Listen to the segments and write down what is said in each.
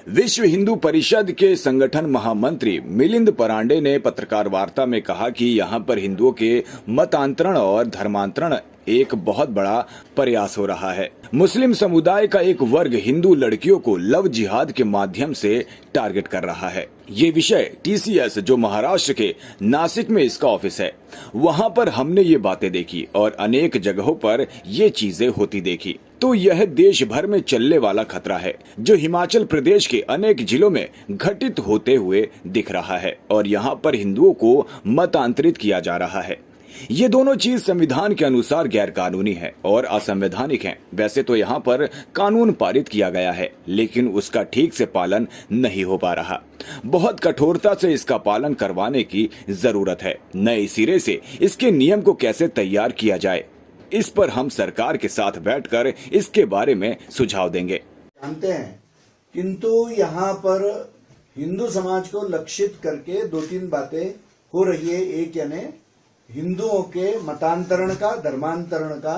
विश्व हिंदू परिषद के संगठन महामंत्री मिलिंद परांडे ने पत्रकार वार्ता में कहा कि यहां पर हिंदुओं के मतांतरण और धर्मांतरण एक बहुत बड़ा प्रयास हो रहा है। मुस्लिम समुदाय का एक वर्ग हिंदू लड़कियों को लव जिहाद के माध्यम से टारगेट कर रहा है। ये विषय TCS जो महाराष्ट्र के नासिक में इसका ऑफिस है, वहां पर हमने ये बातें देखी और अनेक जगहों पर ये चीजें होती देखी। तो यह देश भर में चलने वाला खतरा है जो हिमाचल प्रदेश के अनेक जिलों में घटित होते हुए दिख रहा है और यहाँ पर हिंदुओं को मतांतरित किया जा रहा है। ये दोनों चीज संविधान के अनुसार गैर कानूनी है और असंवैधानिक है। वैसे तो यहाँ पर कानून पारित किया गया है, लेकिन उसका ठीक से पालन नहीं हो पा रहा। बहुत कठोरता से इसका पालन करवाने की जरूरत है। नए सिरे से इसके नियम को कैसे तैयार किया जाए, इस पर हम सरकार के साथ बैठकर इसके बारे में सुझाव देंगे। जानते हैं, किंतु यहाँ पर हिंदू समाज को लक्षित करके दो तीन बातें हो रही है। एक यानी हिंदुओं के मतांतरण का, धर्मांतरण का,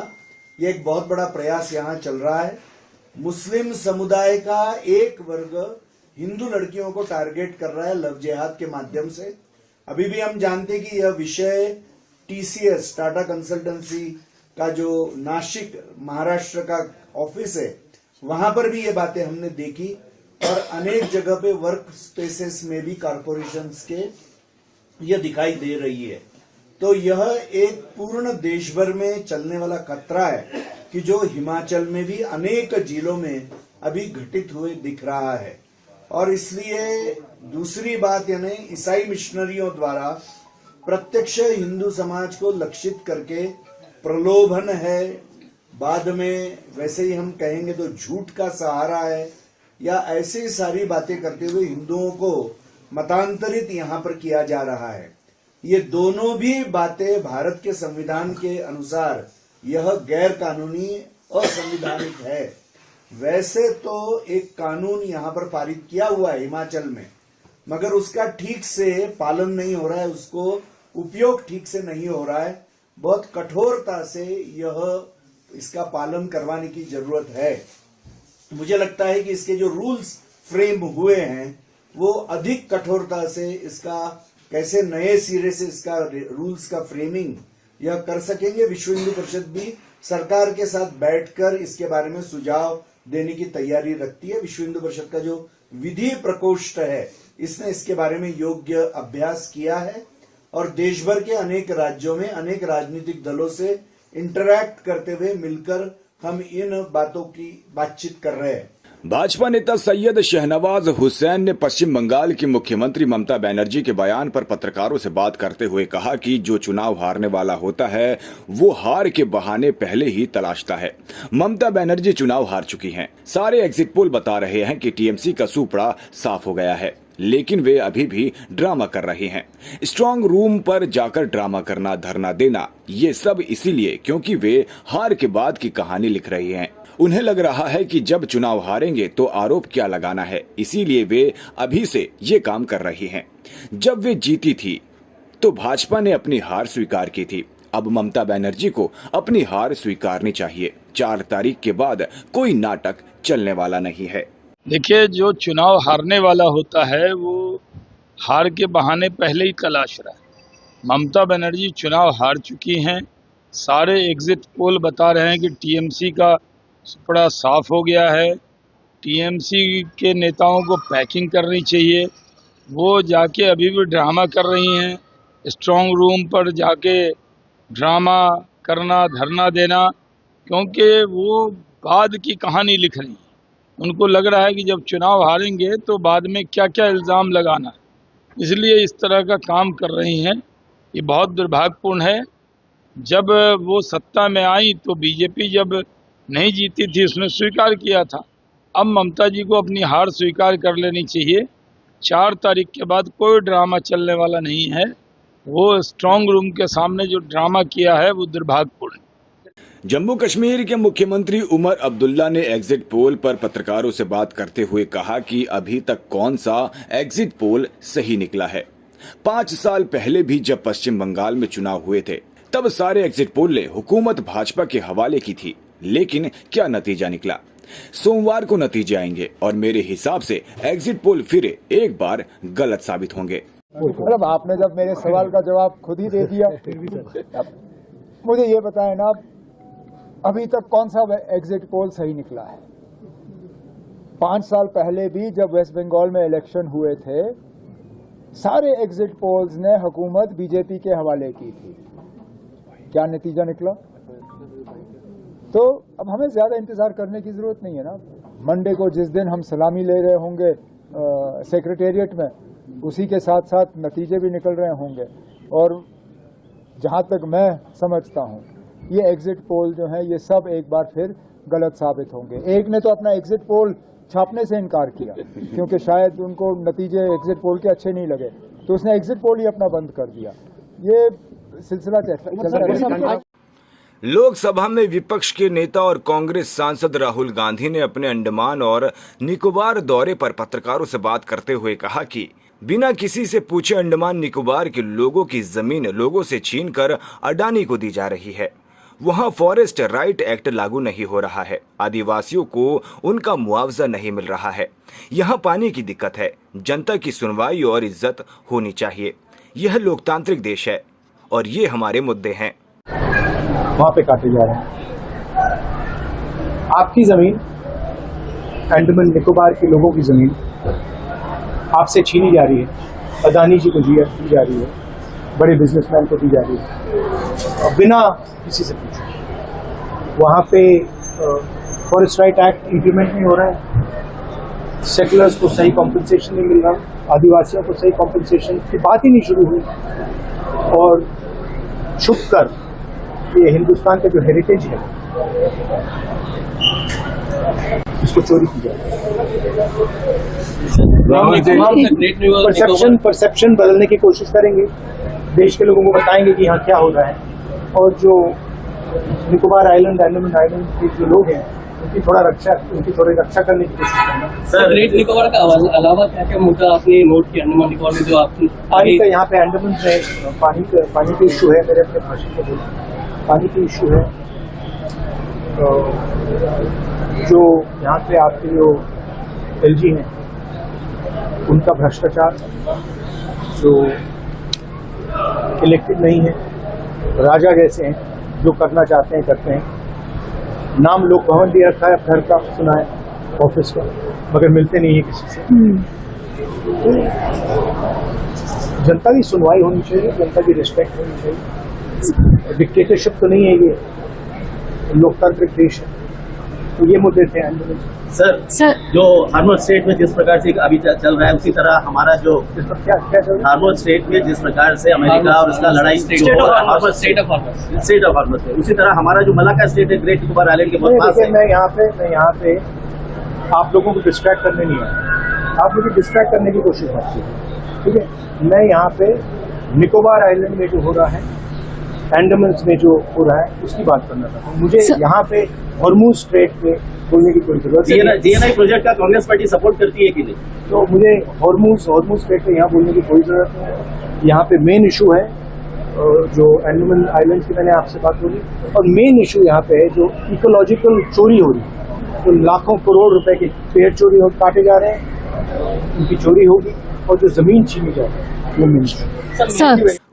ये एक बहुत बड़ा प्रयास यहाँ चल रहा है। मुस्लिम समुदाय का एक वर्ग हिंदू लड़कियों को टारगेट कर रहा है लव जिहाद के माध्यम से। अभी भी हम जानते हैं कि यह विषय TCS टाटा कंसल्टेंसी का जो नासिक महाराष्ट्र का ऑफिस है, वहां पर भी ये बातें हमने देखी और अनेक जगह पे वर्क स्पेसेस में भी कॉरपोरेशंस के ये दिखाई दे रही है। तो यह एक पूर्ण देश भर में चलने वाला खतरा है कि जो हिमाचल में भी अनेक जिलों में अभी घटित हुए दिख रहा है। और इसलिए दूसरी बात यानी ईसाई मिशनरियों द्वारा प्रत्यक्ष हिंदू समाज को लक्षित करके प्रलोभन है, बाद में वैसे ही हम कहेंगे तो झूठ का सहारा है, या ऐसी सारी बातें करते हुए हिंदुओं को मतांतरित यहाँ पर किया जा रहा है। ये दोनों भी बातें भारत के संविधान के अनुसार यह गैर कानूनी और संवैधानिक है। वैसे तो एक कानून यहाँ पर पारित किया हुआ है हिमाचल में, मगर उसका ठीक से पालन नहीं हो रहा है, उसको उपयोग ठीक से नहीं हो रहा है। बहुत कठोरता से इसका पालन करवाने की जरूरत है। मुझे लगता है कि इसके जो रूल्स फ्रेम हुए हैं वो अधिक कठोरता से इसका कैसे नए सिरे से इसका रूल्स का फ्रेमिंग यह कर सकेंगे। विश्व हिंदू परिषद भी सरकार के साथ बैठकर इसके बारे में सुझाव देने की तैयारी रखती है। विश्व हिंदू परिषद का जो विधि प्रकोष्ठ है, इसने इसके बारे में योग्य अभ्यास किया है और देश भर के अनेक राज्यों में अनेक राजनीतिक दलों से इंटरैक्ट करते हुए मिलकर हम इन बातों की बातचीत कर रहे हैं। भाजपा नेता सैयद शहनवाज हुसैन ने पश्चिम बंगाल की मुख्यमंत्री ममता बनर्जी के बयान पर पत्रकारों से बात करते हुए कहा कि जो चुनाव हारने वाला होता है वो हार के बहाने पहले ही तलाशता है। ममता बनर्जी चुनाव हार चुकी हैं। सारे एग्जिट पोल बता रहे हैं कि TMC का सुपड़ा साफ हो गया है, लेकिन वे अभी भी ड्रामा कर रहे हैं। स्ट्रांग रूम पर जाकर ड्रामा करना, धरना देना, ये सब इसीलिए क्योंकि वे हार के बाद की कहानी लिख रहे हैं। उन्हें लग रहा है कि जब चुनाव हारेंगे तो आरोप क्या लगाना है, इसीलिए वे अभी से ये काम कर रही हैं। जब वे जीती थी तो भाजपा ने अपनी हार स्वीकार की थी। अब ममता बनर्जी को अपनी हार स्वीकारनी चाहिए। 4 तारीख के बाद कोई नाटक चलने वाला नहीं है। देखिए, जो चुनाव हारने वाला होता है वो हार के बहाने पहले ही तलाश रहा है। ममता बनर्जी चुनाव हार चुकी हैं। सारे एग्जिट पोल बता रहे हैं कि TMC का सुपड़ा साफ हो गया है। TMC के नेताओं को पैकिंग करनी चाहिए। वो जाके अभी भी ड्रामा कर रही हैं। स्ट्रांग रूम पर जाके ड्रामा करना, धरना देना, क्योंकि वो बाद की कहानी लिख रही हैं। उनको लग रहा है कि जब चुनाव हारेंगे तो बाद में क्या क्या इल्ज़ाम लगाना है, इसलिए इस तरह का काम कर रही हैं। ये बहुत दुर्भाग्यपूर्ण है। जब वो सत्ता में आई तो BJP जब नहीं जीती थी उसने स्वीकार किया था। अब ममता जी को अपनी हार स्वीकार कर लेनी चाहिए। 4 तारीख के बाद कोई ड्रामा चलने वाला नहीं है। वो स्ट्रांग रूम के सामने जो ड्रामा किया है वो दुर्भाग्यपूर्ण है। जम्मू कश्मीर के मुख्यमंत्री उमर अब्दुल्ला ने एग्जिट पोल पर पत्रकारों से बात करते हुए कहा कि अभी तक कौन सा एग्जिट पोल सही निकला है। 5 साल पहले भी जब पश्चिम बंगाल में चुनाव हुए थे तब सारे एग्जिट पोल ने हुकूमत भाजपा के हवाले की थी, लेकिन क्या नतीजा निकला। सोमवार को नतीजे आएंगे और मेरे हिसाब से एग्जिट पोल फिर एक बार गलत साबित होंगे। मतलब आपने जब मेरे सवाल का जवाब खुद ही दे दिया, मुझे ये बताएं ना, अभी तक कौन सा एग्जिट पोल सही निकला है? 5 साल पहले भी जब वेस्ट बंगाल में इलेक्शन हुए थे, सारे एग्जिट पोल्स ने हुकूमत बीजेपी के हवाले की थी। क्या नतीजा निकला? तो अब हमें ज्यादा इंतजार करने की जरूरत नहीं है ना। मंडे को जिस दिन हम सलामी ले रहे होंगे सेक्रेटेरिएट में, उसी के साथ साथ नतीजे भी निकल रहे होंगे। और जहां तक मैं समझता हूं, ये एग्जिट पोल जो है ये सब एक बार फिर गलत साबित होंगे। एक ने तो अपना एग्जिट पोल छापने से इनकार किया क्योंकि शायद उनको नतीजे एग्जिट पोल के अच्छे नहीं लगे, तो उसने एग्जिट पोल ही अपना बंद कर दिया। ये सिलसिला चलता रहेगा। लोकसभा में विपक्ष के नेता और कांग्रेस सांसद राहुल गांधी ने अपने अंडमान और निकोबार दौरे पर पत्रकारों से बात करते हुए कहा कि बिना किसी से पूछे अंडमान निकोबार के लोगों की जमीन लोगों से छीनकर अडानी को दी जा रही है। वहां फॉरेस्ट राइट एक्ट लागू नहीं हो रहा है, आदिवासियों को उनका मुआवजा नहीं मिल रहा है, यहां पानी की दिक्कत है, जनता की सुनवाई और इज्जत होनी चाहिए। यह लोकतांत्रिक देश है और ये हमारे मुद्दे हैं। वहां पे काटे जा रहे हैं। आपकी जमीन, अंडमान निकोबार के लोगों की जमीन आपसे छीनी जा रही है, अदानी जी को दी जा रही है, बड़े बिजनेसमैन को दी जा रही है और बिना किसी से पूछे। वहाँ पे फॉरेस्ट राइट एक्ट इम्प्लीमेंट नहीं हो रहा है, सेटलर्स को सही कॉम्पनसेशन नहीं मिल रहा, आदिवासियों को सही कॉम्पनसेशन की बात ही नहीं शुरू हुई। और छुप कर ये हिंदुस्तान का जो हेरिटेज है इसको चोरी की जाए। परसेप्शन बदलने की कोशिश करेंगे, देश के लोगों को बताएंगे कि यहाँ क्या हो रहा है। और जो निकोबार आइलैंड, अंडमान आइलैंड के जो लोग हैं उनकी थोड़ी रक्षा करने की कोशिश करेंगे। सर, ग्रेट निकोबार का अलावा क्या क्या मुद्दा आपने नोट किया अंडमान निकोबार में? जो आप पानी का, यहाँ पे अंडमान में पानी का इशू है। मेरे अपने भाषण में बोला, पानी की इशू है। जो यहाँ पे आपके जो एलजी हैं उनका भ्रष्टाचार, जो इलेक्टेड नहीं है, राजा जैसे हैं, जो करना चाहते हैं करते हैं। नाम लोक भवन दिया रखा है घर का, सुना है ऑफिस का, मगर मिलते नहीं है किसी से। जनता की सुनवाई होनी चाहिए, जनता की रिस्पेक्ट होनी चाहिए। डिक्टेटरशिप तो नहीं है ये, लोकतांत्रिक देश है। तो ये मुद्दे थे। सर, जो हार्बर स्टेट में जिस प्रकार से अभी चल रहा है, उसी तरह हमारा जो क्या चल रहा है हार्बर स्टेट में जिस प्रकार से अमेरिका और उसका लड़ाई स्टेट ऑफ हार्बर से, उसी तरह हमारा जो मलाका स्टेट है, ग्रेट निकोबार आइलैंड के बहुत पास है। मैं यहाँ पे आप लोगों को डिस्ट्रैक्ट करने नहीं आया। आप लोग डिस्ट्रैक्ट करने की कोशिश मत कीजिए, ठीक है। मैं यहाँ पे निकोबार आइलैंड में जो हो रहा है, अंडमान में जो हो रहा है, उसकी बात करना था। मुझे यहाँ पे हॉर्मुज स्ट्रेट पे बोलने की कोई जरूरत नहीं। जीएनआई प्रोजेक्ट का कांग्रेस पार्टी सपोर्ट करती है कि नहीं? तो मुझे हॉर्मुज स्ट्रेट पे यहाँ बोलने की कोई जरूरत नहीं है। यहाँ पे मेन इशू है जो अंडमान आइलैंड की मैंने आपसे बात बोली, और मेन इशू यहाँ पे है जो इकोलॉजिकल चोरी हो रही है। तो लाखों करोड़ रुपए के पेड़ चोरी हो काटे जा रहे हैं, उनकी चोरी होगी, और जो जमीन छीनी जा रही है वो मिल।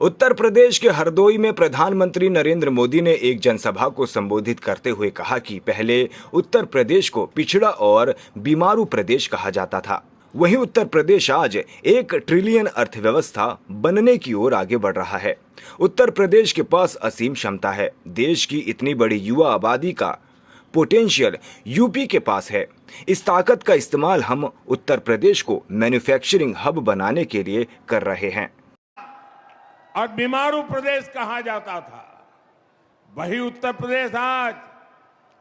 उत्तर प्रदेश के हरदोई में प्रधानमंत्री नरेंद्र मोदी ने एक जनसभा को संबोधित करते हुए कहा कि पहले उत्तर प्रदेश को पिछड़ा और बीमारू प्रदेश कहा जाता था, वहीं उत्तर प्रदेश आज 1 ट्रिलियन अर्थव्यवस्था बनने की ओर आगे बढ़ रहा है। उत्तर प्रदेश के पास असीम क्षमता है। देश की इतनी बड़ी युवा आबादी का पोटेंशियल यूपी के पास है। इस ताकत का इस्तेमाल हम उत्तर प्रदेश को मैन्युफैक्चरिंग हब बनाने के लिए कर रहे हैं। और बीमारू प्रदेश कहा जाता था, वही उत्तर प्रदेश आज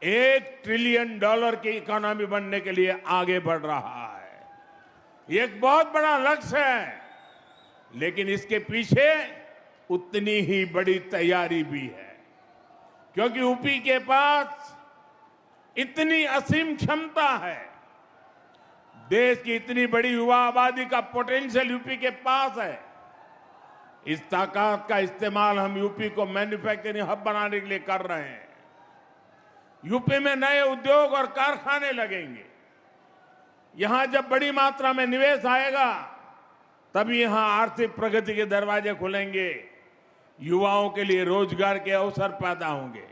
$1 ट्रिलियन की इकोनॉमी बनने के लिए आगे बढ़ रहा है। ये एक बहुत बड़ा लक्ष्य है, लेकिन इसके पीछे उतनी ही बड़ी तैयारी भी है, क्योंकि यूपी के पास इतनी असीम क्षमता है। देश की इतनी बड़ी युवा आबादी का पोटेंशियल यूपी के पास है। इस ताकत का इस्तेमाल हम यूपी को मैन्युफैक्चरिंग हब बनाने के लिए कर रहे हैं। यूपी में नए उद्योग और कारखाने लगेंगे। यहां जब बड़ी मात्रा में निवेश आएगा तभी यहां आर्थिक प्रगति के दरवाजे खुलेंगे, युवाओं के लिए रोजगार के अवसर पैदा होंगे।